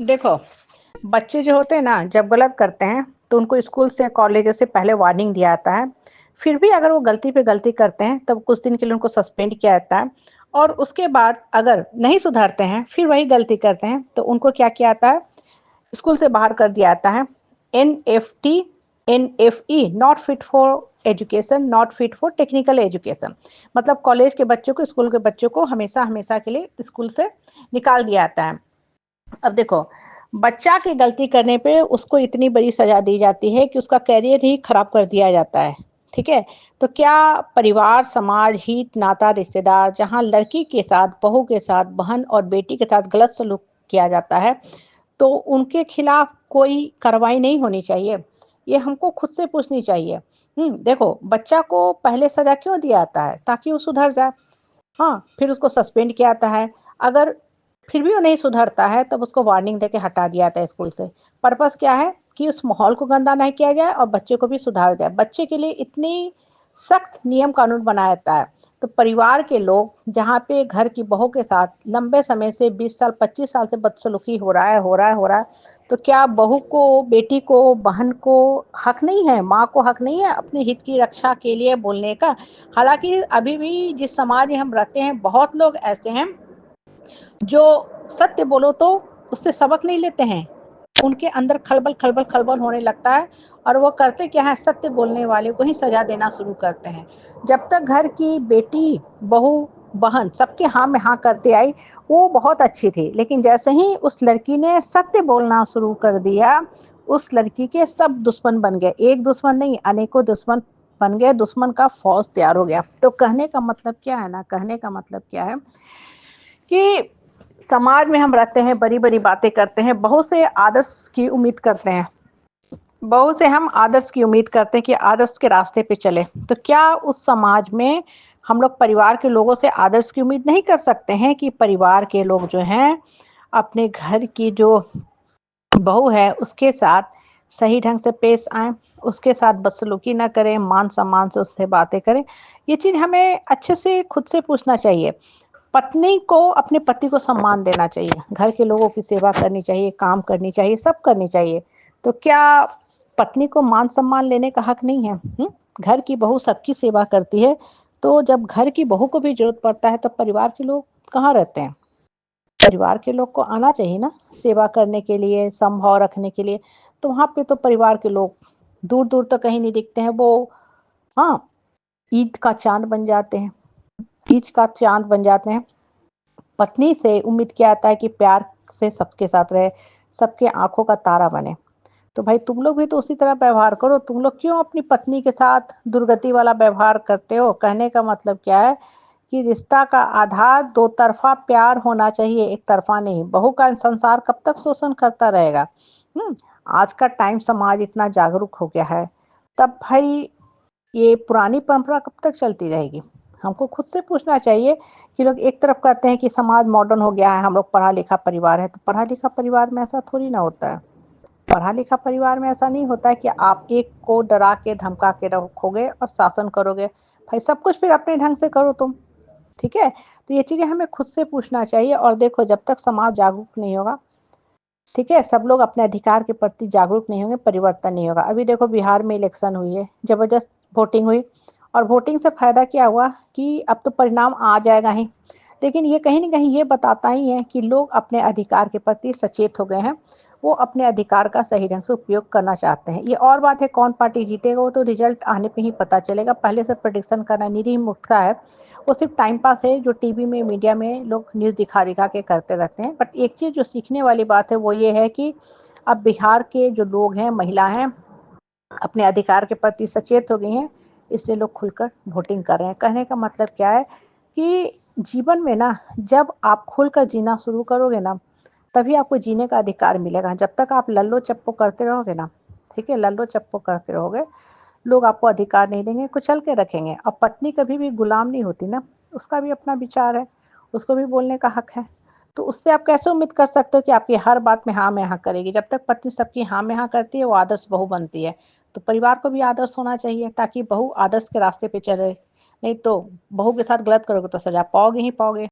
देखो, बच्चे जो होते हैं ना, जब गलत करते हैं, तो उनको स्कूल से, कॉलेज से पहले वार्निंग दिया जाता है। फिर भी अगर वो गलती पे गलती करते हैं, तब कुछ दिन के लिए उनको सस्पेंड किया जाता है और उसके बाद अगर नहीं सुधरते हैं, फिर वही गलती करते हैं, तो उनको क्या किया जाता है, स्कूल से बाहर कर दिया जाता है। NFT, NFE, not fit for education, not fit for technical education. मतलब कॉलेज के बच्चों को, स्कूल के बच्चों को हमेशा-हमेशा के लिए स्कूल से निकाल दिया जाता है। अब देखो, बच्चा की गलती करने पे उसको इतनी बड़ी सज़ा दी जाती है कि उसका करियर ही खराब कर दिया जाता है, ठीक है? तो क्या परिवार, समाज, हित, नाता, रिश्तेदार जहाँ लड़की के साथ, बहू के साथ, बहन और बेटी के साथ गलत सलूक किया जाता है, तो उनके खिलाफ कोई कार्रवाई नहीं होनी चाहिए? ये हमको खुद से पूछनी चाहिए। देखो, बच्चा को पहले सज़ा क्यों दिया जाता है? ताकि वो सुधर जाए। हाँ, फिर उसको सस्पेंड किया जाता है। अगर फिर भी वो नहीं सुधरता है, तब उसको वार्निंग देके हटा दिया जाता है स्कूल से। पर्पज़ क्या है कि उस माहौल को गंदा नहीं किया जाए और बच्चे को भी सुधारा जाए। बच्चे के लिए इतनी सख्त नियम कानून बनाया जाता है। तो परिवार के लोग जहाँ पे घर की बहू के साथ लंबे समय से 20 साल, 25 साल से बदसलूकी हो रहा है, तो क्या बहू को, बेटी को, बहन को हक नहीं है, माँ को हक नहीं है अपने हित की रक्षा के लिए बोलने का? हालाँकि अभी भी जिस समाज में हम रहते हैं, बहुत लोग ऐसे हैं जो सत्य बोलो तो उससे सबक नहीं लेते हैं। उनके अंदर खलबल होने लगता है और वो करते क्या है, सत्य बोलने वाले को ही सज़ा देना शुरू करते हैं। जब तक घर की बेटी, बहू, बहन सबके हाँ में हाँ करते आई, वो बहुत अच्छी थी। लेकिन जैसे ही उस लड़की ने सत्य बोलना शुरू कर दिया, उस लड़की के सब दुश्मन बन गए। एक दुश्मन नहीं, अनेकों दुश्मन बन गए, दुश्मन का फ़ौज तैयार हो गया। तो कहने का मतलब क्या है ना, कहने का मतलब क्या है कि समाज में हम रहते हैं, बड़ी-बड़ी बातें करते हैं, बहुत से आदर्श की उम्मीद करते हैं। बहुत से हम आदर्श की उम्मीद करते हैं कि आदर्श के रास्ते पे चलें। तो क्या उस समाज में हम लोग परिवार के लोगों से आदर्श की उम्मीद नहीं कर सकते हैं कि परिवार के लोग जो हैं, अपने घर की जो बहू है, उसके साथ सही ढंग से पेश आएँ, उसके साथ बदसलूकी ना करें, मान-सम्मान से उससे बातें करें? ये चीज़ हमें अच्छे से खुद से पूछना चाहिए। पत्नी को अपने पति को सम्मान देना चाहिए, घर के लोगों की सेवा करनी चाहिए, काम करनी चाहिए, सब करनी चाहिए। तो क्या पत्नी को मान-सम्मान लेने का हक नहीं है? घर की बहू सबकी सेवा करती है, तो जब घर की बहू को भी ज़रूरत पड़ता है, तब परिवार के लोग कहाँ रहते हैं? परिवार के लोग को आना चाहिए ना, सेवा करने के लिए, समभाव रखने के लिए। तो वहाँ पे तो परिवार के लोग दूर-दूर तक कहीं नहीं दिखते हैं। वो हाँ, ईद का चाँद बन जाते हैं, ईद का चाँद बन जाते हैं। पत्नी से उम्मीद किया जाता है कि प्यार से सबके साथ रहे, सबके आँखों का तारा बने। तो भाई तुम लोग भी तो उसी तरह व्यवहार करो, तुम लोग क्यों अपनी पत्नी के साथ दुर्गति वाला व्यवहार करते हो? कहने का मतलब क्या है कि रिश्ता का आधार दो तरफ़ा प्यार होना चाहिए, एक तरफ़ा नहीं। बहू का संसार कब तक शोषण करता रहेगा? हुँ? आज का टाइम समाज इतना जागरूक हो गया है, तब भाई ये पुरानी परंपरा कब तक चलती रहेगी? हमको खुद से पूछना चाहिए कि लोग एक तरफ कहते हैं कि समाज मॉडर्न हो गया है, हम लोग पढ़ा-लिखा परिवार है, तो पढ़ा-लिखा परिवार में ऐसा थोड़ी ना होता है। पढ़ा-लिखा परिवार में ऐसा नहीं होता है कि आप एक को डरा के, धमका के रखोगे और शासन करोगे। भाई सब कुछ फिर अपने ढंग से करो तुम, ठीक है? तो ये चीज़ें हमें खुद से पूछना चाहिए और देखो जब तक समाज जागरूक नहीं होगा, ठीक है? सब लोग अपने अधिकार के प्रति जागरूक नहीं होंगे, परिवर्तन नहीं होगा। अभी देखो बिहार में इलेक्शन हुई है, ज़बरदस्त वोटिंग हुई और वोटिंग से फ़ायदा क्या हुआ कि अब तो परिणाम आ जाएगा ही। लेकिन ये कहीं न कहीं ये बताता ही है कि लोग अपने अधिकार के प्रति सचेत हो गए हैं। वो अपने अधिकार का सही ढंग से उपयोग करना चाहते हैं। ये और बात है कौन पार्टी जीतेगा वो तो रिज़ल्ट आने पे ही पता चलेगा। पहले से प्रेडिक्शन करना निरीह मूर्खता है। वो सिर्फ़ टाइम पास है जो टीवी में, मीडिया में लोग न्यूज़ दिखा-दिखा के करते रहते हैं। बट एक चीज़ जो सीखने वाली बात है वो ये है कि अब बिहार के जो लोग हैं, महिला हैं, अपने अधिकार के प्रति सचेत हो गई हैं, इसलिए लोग खुलकर वोटिंग कर रहे हैं। कहने का मतलब क्या है कि जीवन में ना जब आप खुलकर जीना शुरू करोगे ना, तभी आपको जीने का अधिकार मिलेगा। जब तक आप लल्लो-चप्पो करते रहोगे ना, ठीक है? लल्लो-चप्पो करते रहोगे, लोग आपको अधिकार नहीं देंगे, कुचल के रखेंगे। और पत्नी कभी भी गुलाम नहीं होती ना, उसका भी अपना विचार है, उसको भी बोलने का हक है। तो उससे आप कैसे उम्मीद कर सकते हो कि आपकी हर बात में हाँ में हाँ करेगी? जब तक पत्नी सबकी हाँ में हाँ करती है, वो आदर्श बहू बनती है। तो परिवार को भी आदर्श होना चाहिए ताकि बहू आदर्श के रास्ते पे चले। नहीं तो बहू के साथ गलत करोगे तो सज़ा पाओगे ही पाओगे।